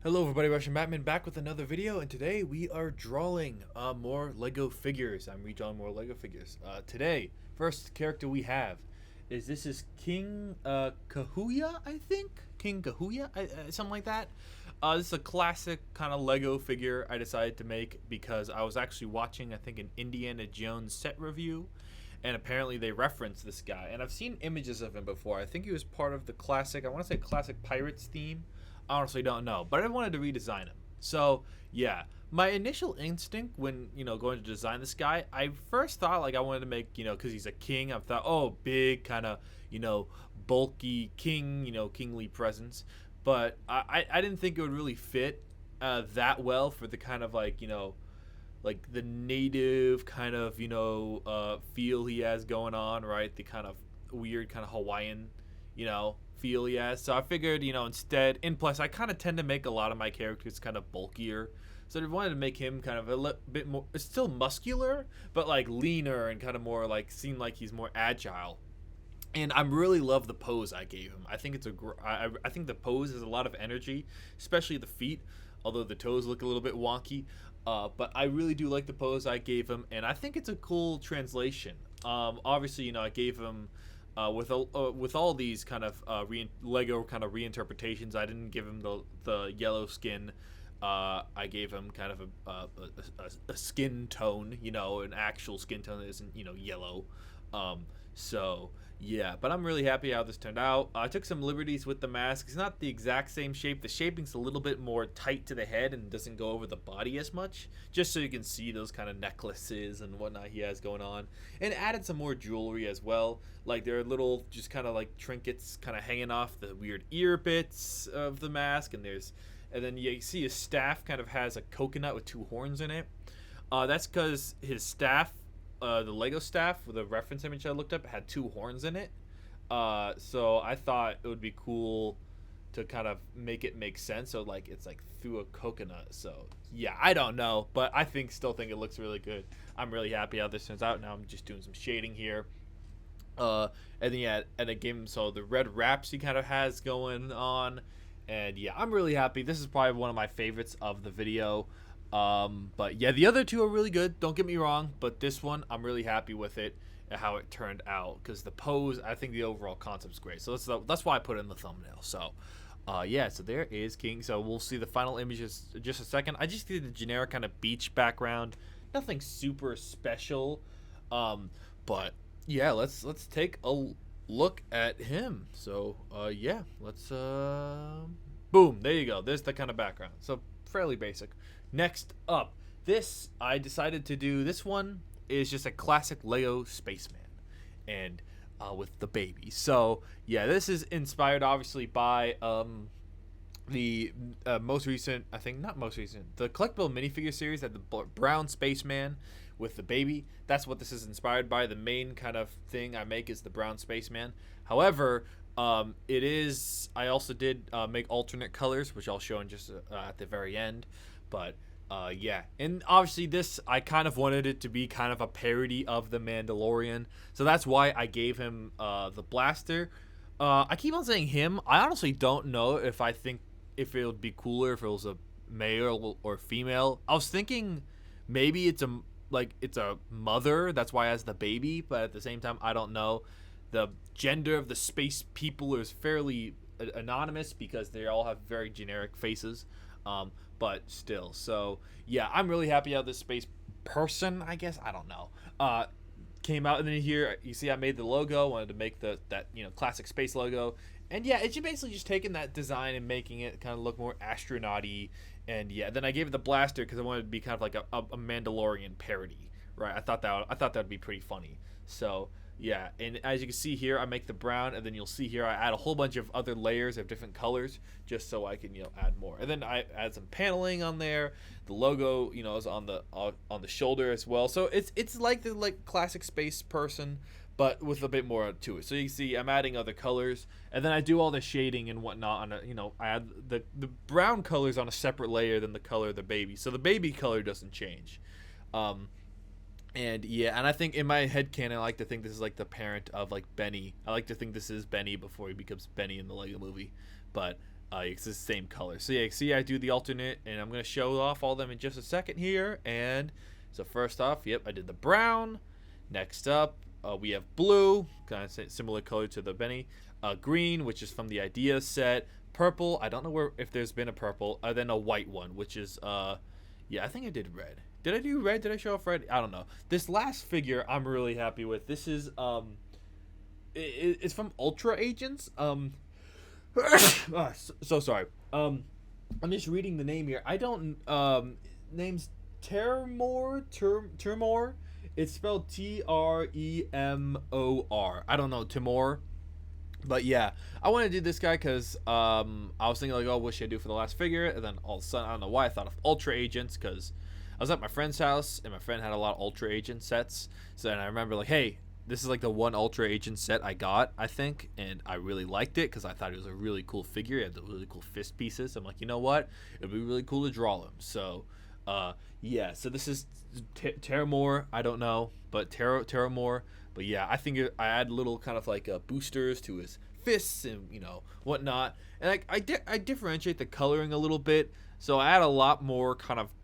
Hello everybody, Russian Batman back with another video, and today we are drawing more Lego figures. I'm redrawing more Lego figures. Today, first character we have is King Kahuya, I think? King Kahuya? Something like that. This is a classic kind of Lego figure I decided to make because I was actually watching, I think, an Indiana Jones set review, and apparently they referenced this guy. And I've seen images of him before. I think he was part of the classic, I want to say classic Pirates theme. I honestly don't know, but I wanted to redesign him. So yeah, my initial instinct when going to design this guy, I first thought like I wanted to make because he's a king. I thought big kind of bulky king, kingly presence. But I didn't think it would really fit that well for the kind of like the native kind of feel he has going on, right? The kind of weird kind of Hawaiian feel he has. So I figured instead, and plus I kind of tend to make a lot of my characters kind of bulkier, so I wanted to make him kind of a bit more, it's still muscular but like leaner and kind of more like seem like he's more agile. And I really love the pose I gave him. I think I think the pose has a lot of energy, especially the feet, although the toes look a little bit wonky. But I really do like the pose I gave him, and I think it's a cool translation. Obviously, I gave him with all these kind of Lego kind of reinterpretations. I didn't give him the yellow skin. I gave him kind of a skin tone, an actual skin tone that isn't yellow. So yeah, but I'm really happy how this turned out. I took some liberties with the mask. It's not the exact same shape. The shaping's a little bit more tight to the head and doesn't go over the body as much, just so you can see those kind of necklaces and whatnot he has going on. And added some more jewelry as well. Like there are little just kind of like trinkets kind of hanging off the weird ear bits of the mask, and then you see his staff kind of has a coconut with two horns in it. That's because his staff, the Lego staff, the reference image I looked up, had two horns in it. So I thought it would be cool to kind of make it make sense. So like it's like through a coconut. So yeah, I don't know, but I still think it looks really good. I'm really happy how this turns out. Now I'm just doing some shading here. And then yeah, and it gave him the red wraps he kind of has going on. And yeah, I'm really happy. This is probably one of my favorites of the video. But yeah, the other two are really good, don't get me wrong, but this one I'm really happy with it and how it turned out, because the pose, I think the overall concept's great. So that's why I put it in the thumbnail. So yeah, so there is King. So we'll see the final images in just a second. I just did the generic kind of beach background, nothing super special. But yeah, let's take a look at him. So yeah, let's boom, there you go. There's the kind of background. So fairly basic. Next up, I decided to do this one is just a classic Lego spaceman, and with the baby. So yeah, this is inspired obviously by the most recent, I think not most recent, the collectible minifigure series that the brown spaceman with the baby. That's what this is inspired by. The main kind of thing I make is the brown spaceman. However, I also did make alternate colors, which I'll show in just at the very end. But yeah, and obviously this, I kind of wanted it to be kind of a parody of the Mandalorian, so that's why I gave him the blaster. I keep on saying him. I honestly don't know if it would be cooler if it was a male or female. I was thinking maybe it's a mother, that's why it has the baby, but at the same time I don't know. The gender of the space people is fairly anonymous because they all have very generic faces. But still, so yeah, I'm really happy how this space person, I guess, I don't know, came out. And then here you see I made the logo. Wanted to make that classic space logo, and yeah, it's basically just taking that design and making it kind of look more astronaut-y. And yeah, then I gave it the blaster because I wanted it to be kind of like a Mandalorian parody, right? I thought that would be pretty funny. So yeah, and as you can see here, I make the brown, and then you'll see here I add a whole bunch of other layers of different colors just so I can add more. And then I add some paneling on there. The logo is on the shoulder as well. So it's like the classic space person, but with a bit more to it. So you can see I'm adding other colors, and then I do all the shading and whatnot on I add the brown colors on a separate layer than the color of the baby. So the baby color doesn't change. And yeah, and I think in my head canon, I like to think this is like the parent of like Benny. I like to think this is Benny before he becomes Benny in the Lego movie. But It's the same color. So yeah, see, I do the alternate, and I'm gonna show off all of them in just a second here. And so first off, yep, I did the brown. Next up, we have blue, kind of similar color to the Benny. Green, which is from the idea set. Purple, I don't know if there's been a purple. Then a white one, which is yeah, I think I did red. Did I do red? Did I show off red? I don't know. This last figure I'm really happy with. This is it's from Ultra Agents. So sorry. I'm just reading the name here. I don't name's Termor. It's spelled Tremor. I don't know, Timor. But yeah, I want to do this guy because I was thinking like, oh, what should I do for the last figure? And then all of a sudden, I don't know why I thought of Ultra Agents, because I was at my friend's house and my friend had a lot of Ultra Agent sets. So then I remember like, hey, this is like the one Ultra Agent set I got, I think, and I really liked it because I thought it was a really cool figure. It had the really cool fist pieces. I'm like, you know what? It'd be really cool to draw him. So yeah, so this is Terramore. I don't know, but Terramore. But yeah, I think I add little kind of like boosters to his fists and, you know, whatnot. And I differentiate the coloring a little bit. So I add a lot more kind of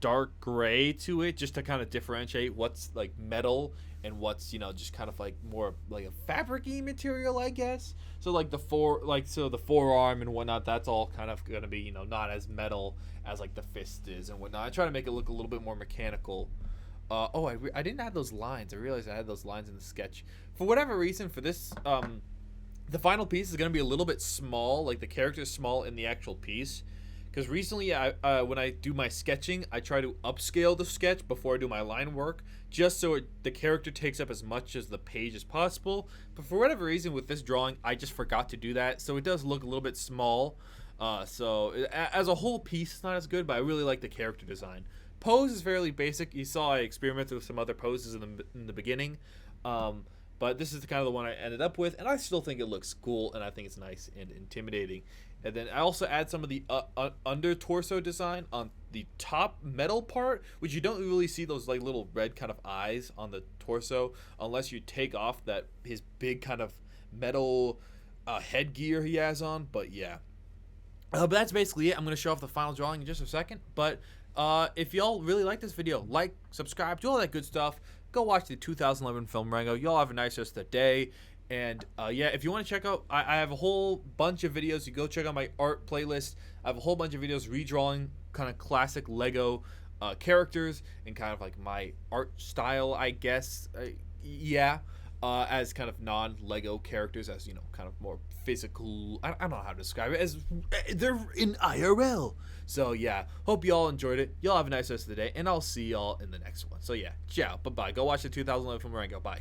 dark gray to it, just to kind of differentiate what's like metal and what's, you know, just kind of like more like a fabric-y material, I guess. So like the forearm and whatnot, that's all kind of gonna be, you know, not as metal as like the fist is and whatnot. I try to make it look a little bit more mechanical. I didn't add those lines. I realized I had those lines in the sketch. For whatever reason, for this, the final piece is going to be a little bit small. Like, the character is small in the actual piece. Because recently, when I do my sketching, I try to upscale the sketch before I do my line work, just so the character takes up as much as the page as possible. But for whatever reason, with this drawing, I just forgot to do that. So it does look a little bit small. So as a whole piece, it's not as good, but I really like the character design. Pose is fairly basic. You saw I experimented with some other poses in the beginning, but this is kind of the one I ended up with, and I still think it looks cool, and I think it's nice and intimidating. And then I also add some of the under torso design on the top metal part, which you don't really see those like little red kind of eyes on the torso unless you take off his big kind of metal headgear he has on. But yeah, but that's basically it. I'm gonna show off the final drawing in just a second, but if y'all really like this video, like, subscribe, do all that good stuff. Go watch the 2011 film Rango. Y'all have a nice rest of the day. And yeah, if you want to check out, I have a whole bunch of videos. You go check out my art playlist. I have a whole bunch of videos redrawing kind of classic Lego characters and kind of like my art style, I guess. Yeah. As kind of non-Lego characters, as, you know, kind of more physical. I don't know how to describe it, as they're in IRL. So yeah, hope y'all enjoyed it. Y'all have a nice rest of the day, and I'll see y'all in the next one. So yeah, ciao, bye-bye. Go watch the 2011 film Rango. Bye.